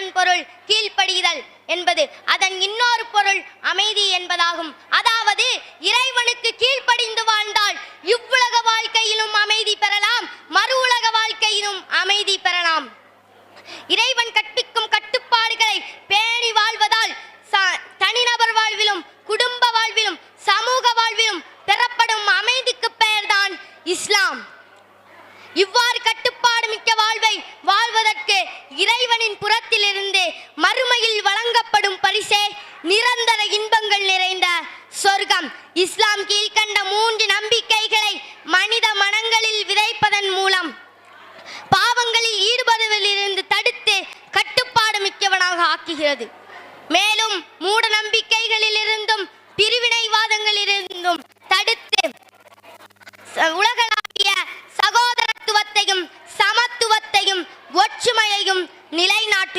என்பதன் பொருள் கீழ்ப்படிதல் என்பது. அதன் இன்னொரு பொருள் அமைதி என்பதாகும். அதாவது இறைவனுக்கு கீழ்ப்படிந்து வாழ்ந்தால் இவ்வுலக வாழ்க்கையிலும் அமைதி பெறலாம், மறு உலக வாழ்க்கையிலும் அமைதி பெறலாம். இறைவன் கற்பிக்கும் கட்டுப்பாடுகளை பேணி வாழ்வதால் தனிநபர் வாழ்விலும் குடும்ப வாழ்விலும் சமூக வாழ்விலும் பெறப்படும் அமைதிக்கு பெயர்தான் இஸ்லாம். இவ்வாறு கட்டுப்பாடு மிக்க வாழ்வை வாழ்வதற்கு இறைவனின் புறத்திலிருந்து மறுமையில் வழங்கப்படும் பரிசே நிரந்தர இன்பங்கள் நிறைந்த சொர்க்கம். இஸ்லாம் கீழ்கண்ட 3 நம்பிக்கைகளை மனித மனங்களில் விதைப்பதன் மூலம் பாவங்களில் ஈடுபடுவதிலிருந்து தடுத்து கட்டுப்பாடு மிக்கவனாக ஆக்குகிறது. மேலும் மூட நம்பிக்கைகளிலிருந்தும் பிரிவினைவாதங்களிலிருந்தும் தடுத்து உலகளாவிய சகோதரத்துவத்தையும் சமத்துவத்தையும் ஒற்றுமையையும் நிலைநாட்டு